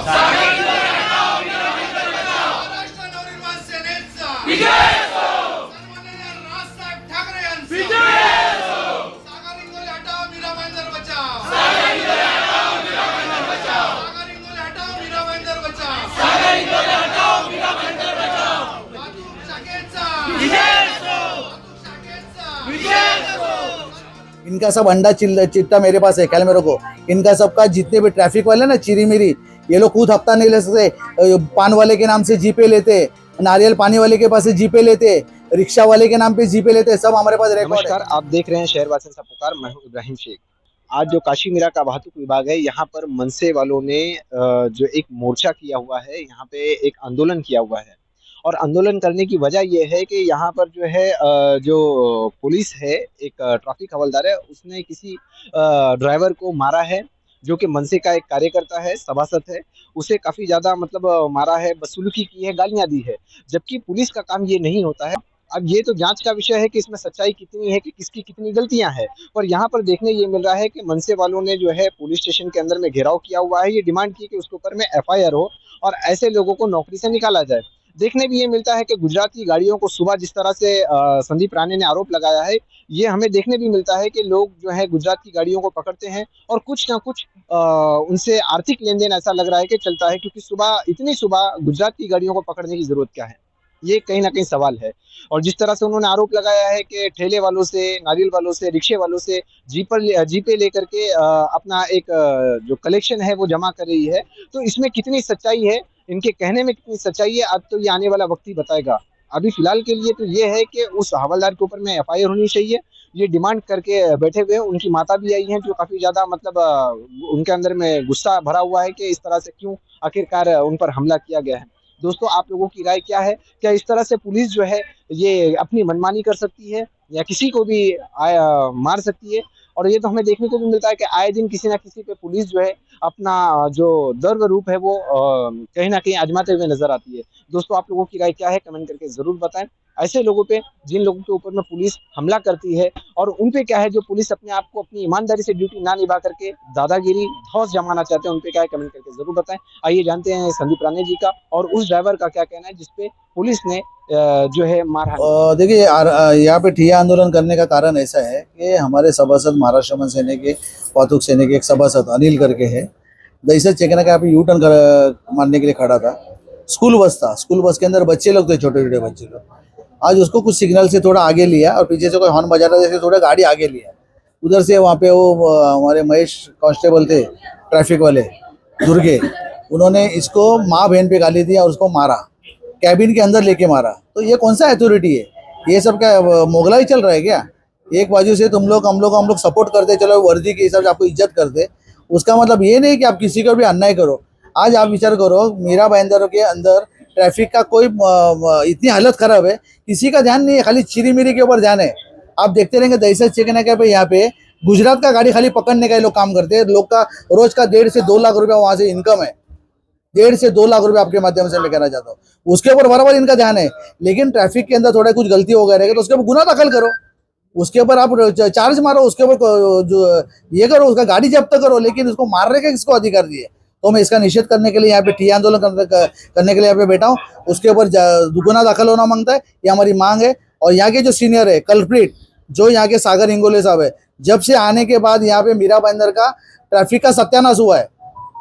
महाराष्ट्र नवनिर्माण सेनेचा सन्माननीय राजसाहेब ठाकरे यांचा सागर इंगोले हटाओ मीरा भाईंदर बचाओ सागर इंगोले हटाओ मीरा भाईंदर बचाओ सागर इंगोले हटाओ मीरा भाईंदर बचाओ सागर इंगोले हटाओ मीरा भाईंदर बचाओ वाहतूक शाखेचा वाहतूक शाखेचा इनका सब अंडा चिट्टा मेरे पास है, कल मेरे को इनका सबका जितने भी ट्रैफिक वाले ना चिरी मिरी, ये लोग खुद हफ्ता नहीं ले सकते। पान वाले के नाम से जीपे लेते, नारियल पानी वाले के पास से जीपे लेते, रिक्शा वाले के नाम पे जीपे लेते, सब हमारे पास रिकॉर्ड है। नमस्कार, आप देख रहे हैं शहरवासियों का पुकार। मैं हूं इब्राहिम शेख। आज जो काशी मीरा का वाहतुक विभाग है, यहाँ पर मनसे वालों ने जो एक मोर्चा किया हुआ है, यहाँ पे एक आंदोलन किया हुआ है। और आंदोलन करने की वजह यह है कि यहाँ पर जो है जो पुलिस है, एक ट्रैफिक हवलदार है, उसने किसी ड्राइवर को मारा है, जो कि मनसे का एक कार्यकर्ता है, सभासद है। उसे काफी ज्यादा मतलब मारा है, बदसलूकी की है, गालियां दी है, जबकि पुलिस का काम ये नहीं होता है। अब ये तो जांच का विषय है कि इसमें सच्चाई कितनी है, कि किसकी कितनी गलतियां हैं। और यहाँ पर देखने ये मिल रहा है कि मनसे वालों ने जो है पुलिस स्टेशन के अंदर में घेराव किया हुआ है। ये डिमांड की कि उसके ऊपर में FIR हो और ऐसे लोगों को नौकरी से निकाला जाए। देखने भी ये मिलता है कि गुजरात की गाड़ियों को सुबह जिस तरह से संदीप राणे ने आरोप लगाया है, ये हमें देखने भी मिलता है कि लोग जो है गुजरात की गाड़ियों को पकड़ते हैं और कुछ ना कुछ उनसे आर्थिक लेन देन ऐसा लग रहा है कि चलता है, क्योंकि इतनी सुबह गुजरात की गाड़ियों को पकड़ने की जरूरत क्या है, ये कहीं ना कहीं सवाल है। और जिस तरह से उन्होंने आरोप लगाया है कि ठेले वालों से, नारियल वालों से, रिक्शे वालों से जीपे लेकर के अपना एक जो कलेक्शन है वो जमा कर रही है, तो इसमें कितनी सच्चाई है, इनके कहने में कितनी सच्चाई है, अब तो ये आने वाला वक्त ही बताएगा। अभी फिलहाल के लिए तो ये है कि उस हवलदार के ऊपर में FIR होनी चाहिए। ये डिमांड करके बैठे हुए हैं। उनकी माता भी आई हैं, जो काफी ज्यादा मतलब उनके अंदर में गुस्सा भरा हुआ है कि इस तरह से क्यों आखिरकार उन पर हमला किया गया है। दोस्तों, आप लोगों की राय क्या है? क्या इस तरह से पुलिस जो है ये अपनी मनमानी कर सकती है या किसी को भी मार सकती है? और ये तो हमें देखने को भी मिलता है कि आए दिन किसी ना किसी पे पुलिस जो है अपना जो दर्व रूप है वो कहीं ना कहीं आजमाते हुए नजर आती है। दोस्तों, आप लोगों की राय क्या है? कमेंट करके जरूर बताएं। ऐसे लोगों पे, जिन लोगों के ऊपर में पुलिस हमला करती है, और उन पे क्या है जो पुलिस अपने आप को अपनी ईमानदारी से ड्यूटी ना निभा करके दादागिरी, धौंस जमाना चाहते हैं, उन पे क्या है? कमेंट करके जरूर बताएं। आइए जानते हैं संदीप राणे जी का और उस ड्राइवर का क्या कहना है जिसपे पुलिस ने जो है मारहानि। देखिए, यहाँ पे ठिया आंदोलन करने का कारण ऐसा है कि हमारे सभासद महाराष्ट्र मन सेना के वाहतुक सेना के एक सभासद अनिल करके है, दहीसर चेकना का यहाँ पे U-टर्न मारने के लिए खड़ा था। स्कूल बस था, स्कूल बस के अंदर बच्चे लोग थे, छोटे छोटे बच्चे लोग। आज उसको कुछ सिग्नल से थोड़ा आगे लिया और पीछे से कोई हॉर्न बजा रहा था, जैसे थोड़ा गाड़ी आगे लिया। उधर से वहाँ पे वो हमारे महेश कांस्टेबल थे, ट्रैफिक वाले दुर्गे, उन्होंने इसको माँ बहन पे गाली दिया और उसको मारा, कैबिन के अंदर लेके मारा। तो ये कौन सा अथॉरिटी है? ये सब क्या मोगलाई चल रहा है क्या? एक बाजू से हम लोग सपोर्ट करते, चलो वर्दी के हिसाब से आपको इज्जत करते, उसका मतलब ये नहीं कि आप किसी को भी अन्याय करो। आज आप विचार करो, मीरा भाईंदर के अंदर ट्रैफिक का कोई इतनी हालत खराब है, किसी का ध्यान नहीं है, खाली चिरी मिरी के ऊपर ध्यान है। आप देखते रहेंगे दहीसर चेकना के पे यहाँ पे गुजरात का गाड़ी खाली पकड़ने का ये लोग काम करते हैं। लोग का रोज का 1.5 से 2 लाख रुपया वहां से इनकम है। 1.5 से 2 लाख रुपए आपके माध्यम से मैं कहना चाहता हूँ, उसके ऊपर बराबर इनका ध्यान है। लेकिन ट्रैफिक के अंदर थोड़ा कुछ गलती हो गया रहेगा तो उसके ऊपर गुना दाखिल करो, उसके ऊपर आप चार्ज मारो, उसके ऊपर जो ये करो, उसका गाड़ी जब्त करो, लेकिन उसको मारने का किसको अधिकार दिए? तो मैं इसका निषेध करने के लिए यहाँ पे ठिया आंदोलन करने के लिए यहाँ पे बैठा हूँ। उसके ऊपर गुना दाखिल होना मांगता है, ये हमारी मांग है। और यहाँ के जो सीनियर है कल्प्रिट, जो यहाँ के सागर इंगोले साहब है, जब से आने के बाद यहाँ पे मीरा भाईंदर का ट्रैफिक का सत्यानाश हुआ है।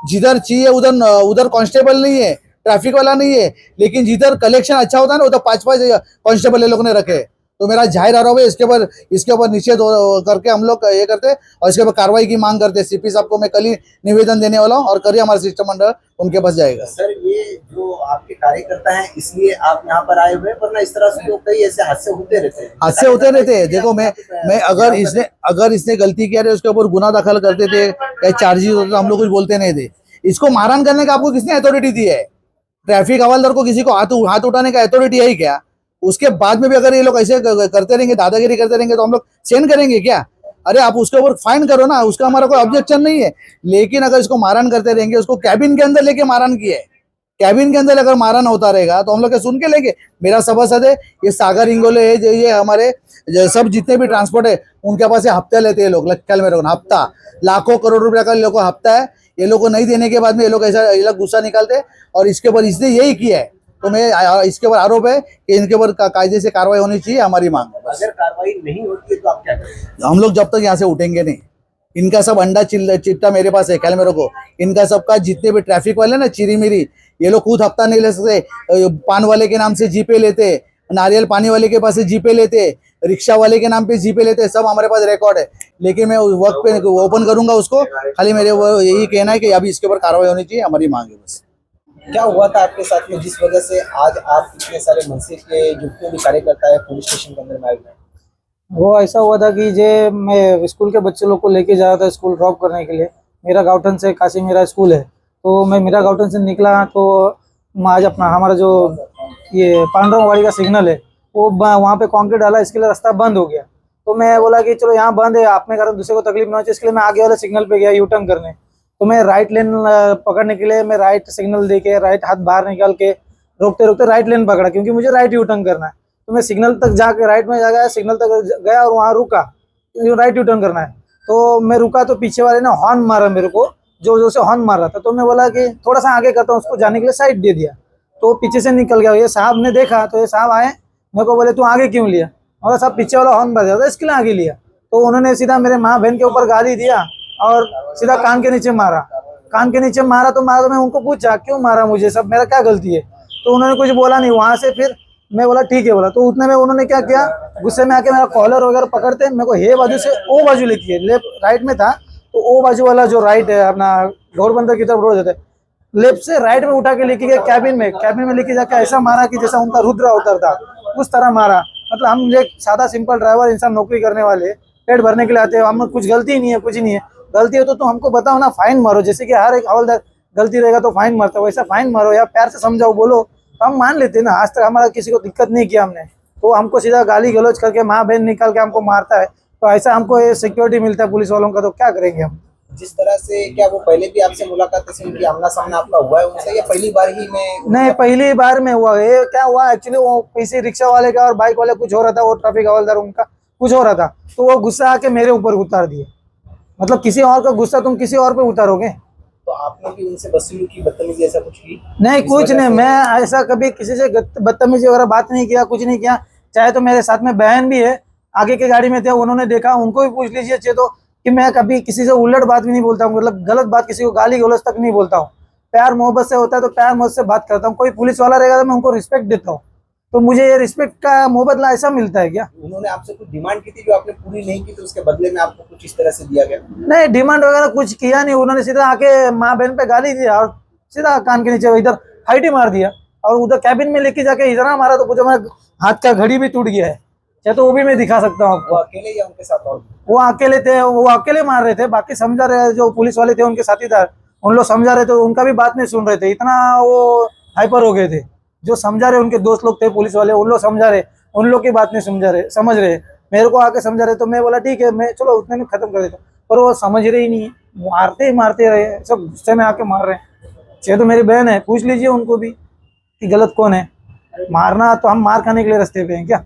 जिधर चाहिए उधर कांस्टेबल नहीं है, ट्रैफिक वाला नहीं है, लेकिन जिधर कलेक्शन अच्छा होता है ना उधर 5-5 कांस्टेबल ये लोग ने रखे। तो मेरा जाहिर आरोप है, इसके ऊपर निषेध करके हम लोग ये करते हैं और इसके ऊपर कार्रवाई की मांग करते हैं। CP साहब को मैं कल ही निवेदन देने वाला हूँ और कल ही हमारा शिष्टमंडल उनके पास जाएगा। सर, ये जो आपके कार्यकर्ता हैं इसलिए आप यहाँ पर आए हुए हैं, वरना इस तरह से तो कई ऐसे हादसे होते रहते हैं। देखो, मैं अगर इसने गलती किया है उसके ऊपर गुना दाखिल करते थे या चार्जेस होते तो हम लोग कुछ बोलते नहीं थे। इसको मारहान करने का आपको किसने अथॉरिटी दी है? ट्रैफिक हवलदार को किसी को हाथ उठाने का अथॉरिटी है ही क्या? उसके बाद में भी अगर ये लोग ऐसे करते रहेंगे, दादागिरी करते रहेंगे, तो हम लोग सहन करेंगे क्या? अरे आप उसके ऊपर फाइन करो ना, उसका हमारा कोई ऑब्जेक्शन नहीं है। लेकिन अगर इसको मारहान करते रहेंगे, उसको कैबिन के अंदर लेके मारहान किया है, कैबिन के अंदर अगर मारा ना उतारेगा तो हम लोग क्या सुन के लेंगे। मेरा सभासद है, ये सागर इंगोले है, जो ये हमारे सब जितने भी ट्रांसपोर्ट है उनके पास ये हफ्ता लेते हैं लोग, कल मेरे को हफ्ता लाखों करोड़ रुपया का लोग को हफ्ता है। ये लोग को नहीं देने के बाद में ये लोग ऐसा ये लोग गुस्सा निकालते हैं और इसके ऊपर इसने यही किया है। तो मैं इसके ऊपर आरोप है कि इनके ऊपर कायदे से कार्रवाई होनी चाहिए, हमारी मांग है। अगर कार्रवाई नहीं होती है तो आप क्या करेंगे? हम लोग जब तक यहाँ से उठेंगे नहीं, इनका सब अंडा चिट्टा मेरे पास है, कल मेरे को इनका सबका जितने भी ट्रैफिक वाले ना चिरी मिरी, ये लोग खुद हफ्ता नहीं ले सकते। पान वाले के नाम से जीपे लेते, नारियल पानी वाले के पास से जीपे लेते, रिक्शा वाले के नाम पे जीपे लेते, सब हमारे पास रिकॉर्ड है। लेकिन मैं वक्त पे ओपन करूंगा उसको, खाली मेरे वो यही कहना है कि अभी इसके ऊपर कार्रवाई होनी चाहिए, हमारी मांग है बस। क्या हुआ था आपके साथ में जिस वजह से आज आप इतने सारे मनसे के जितने भी कार्यकर्ता है पुलिस स्टेशन के अंदर में आए हुए हैं? वो ऐसा हुआ था कि मैं स्कूल के बच्चे लोग को लेके जा रहा था स्कूल ड्रॉप करने के लिए। मीरा गाउटन से काशी मीरा स्कूल है, तो मैं मीरा गाउटन से निकला तो आज अपना हमारा जो ये पांडववाड़ी का सिग्नल है वो वहाँ पे कंक्रीट डाला, इसके लिए रास्ता बंद हो गया। तो मैं बोला कि चलो यहाँ बंद है, अपने कारण दूसरे को तकलीफ ना हो, इसके लिए मैं आगे वाले सिग्नल पे गया यू टर्न करने। तो मैं राइट लेन पकड़ने के लिए मैं राइट सिग्नल दे के राइट हाथ बाहर निकाल के रोकते रोकते राइट लेन पकड़ा, क्योंकि मुझे राइट यू टर्न करना है। तो मैं सिग्नल तक जाके राइट में जा गया, सिग्नल तक गया और वहाँ रुका, राइट यू टर्न करना है। तो मैं रुका तो पीछे वाले ने हॉर्न मारा मेरे को, जोर जोर से हॉर्न मार रहा था। तो मैं बोला कि थोड़ा सा आगे करता हूँ, उसको जाने के लिए साइड दे दिया, तो पीछे से निकल गया। ये साहब ने देखा तो ये साहब आए, मेरे को बोले तू आगे क्यों लिया? और साहब पीछे वाला हॉर्न बज था इसके लिए आगे लिया। तो उन्होंने सीधा मेरे माँ बहन के ऊपर गाली दिया और सीधा कान के नीचे मारा। कान के नीचे मारा तो मैं उनको पूछा क्यों मारा मुझे, सब मेरा क्या गलती है? तो उन्होंने कुछ बोला नहीं। वहां से फिर मैं बोला ठीक है बोला, तो उतने में उन्होंने क्या किया, गुस्से में आके मेरा कॉलर वगैरह पकड़ते मेरे को हे बाजू से ओ बाजू लेके गए। लेफ्ट राइट में था तो ओ बाजू वाला जो राइट है अपना घोड़बंदर की तरफ रोड जाते, लेफ्ट से राइट में उठा के लेके गए कैबिन में लेके जाके ऐसा मारा कि जैसा उनका रुद्र अवतार था उस तरह मारा। मतलब हम एक सादा सिंपल ड्राइवर इंसान, नौकरी करने वाले, पेट भरने के लिए आते हैं, हम कुछ गलती नहीं है, कुछ नहीं है। गलती है तो हमको बताओ ना, फाइन मारो। जैसे कि हर एक हवलदार गलती रहेगा तो फाइन मारता है, वैसा फाइन मारो या प्यार से समझाओ, बोलो तो हम मान लेते हैं ना। आज तक हमारा किसी को दिक्कत नहीं किया हमने, तो हमको सीधा गाली गलौज करके माँ बहन निकाल के हमको मारता है, तो ऐसा हमको ये सिक्योरिटी मिलता है पुलिस वालों का, तो क्या करेंगे हम? जिस तरह से, क्या वो पहले भी आपसे मुलाकात ऐसे उनकी आमना सामना आपका हुआ है उनसे, या पहली बार ही में? नहीं, पहली बार में हुआ। ये क्या हुआ एक्चुअली, वो किसी रिक्शा वाले का और बाइक वाले कुछ हो रहा था, वो ट्रैफिक हवलदार उनका कुछ हो रहा था, तो वो गुस्सा आके मेरे ऊपर उतार दिए। मतलब किसी और का गुस्सा तुम किसी और पे उतारोगे? तो आपने भी उनसे बदसलूकी, बदतमीजी ऐसा कुछ की? नहीं, कुछ नहीं। मैं ऐसा कभी किसी से बदतमीजी वगैरह बात नहीं किया, कुछ नहीं किया। चाहे तो मेरे साथ में बहन भी है, आगे के गाड़ी में थे, उन्होंने देखा, उनको भी पूछ लीजिए चाहे तो, कि मैं कभी किसी से उलट बात भी नहीं बोलता हूँ, मतलब गलत बात, किसी को गाली गलौज तक नहीं बोलता हूँ। प्यार मोहब्बत से होता है तो प्यार मोहब्बत से बात करता हूँ। कोई पुलिस वाला रहेगा तो मैं उनको रिस्पेक्ट देता हूँ, तो मुझे ये रिस्पेक्ट का मोहब्बत ऐसा मिलता है क्या? उन्होंने आपसे कुछ डिमांड की थी जो आपने पूरी नहीं की, तो उसके बदले में आपको कुछ इस तरह से दिया गया? नहीं, डिमांड वगैरह कुछ किया नहीं। उन्होंने सीधा आके माँ बहन पे गाली दिया और सीधा कान के नीचे इधर फाइट ही मार दिया, और उधर कैबिन में लेके जाके इतना मारा तो कुछ हमारा हाथ का घड़ी भी टूट गया है, चाहे तो वो भी मैं दिखा सकता हूँ वो आपको। अकेले या उनके साथ और? वो अकेले थे, वो अकेले मार रहे थे, बाकी समझा रहे जो पुलिस वाले थे उनके साथीदार, उन लोग समझा रहे थे, उनका भी बात नहीं सुन रहे थे, इतना वो हाइपर हो गए थे। जो समझा रहे उनके दोस्त लोग थे पुलिस वाले, उन लोग समझा रहे, उन लोग की बात नहीं समझ रहे, मेरे को आके समझा रहे। तो मैं बोला ठीक है, मैं चलो उतने में खत्म कर देता, पर वो समझ रहे ही नहीं है, मारते रहे, सब गुस्से में आके मार रहे हैं। चाहे तो मेरी बहन है, पूछ लीजिए उनको भी कि गलत कौन है। मारना तो हम मार खाने के लिए रास्ते पे हैं क्या?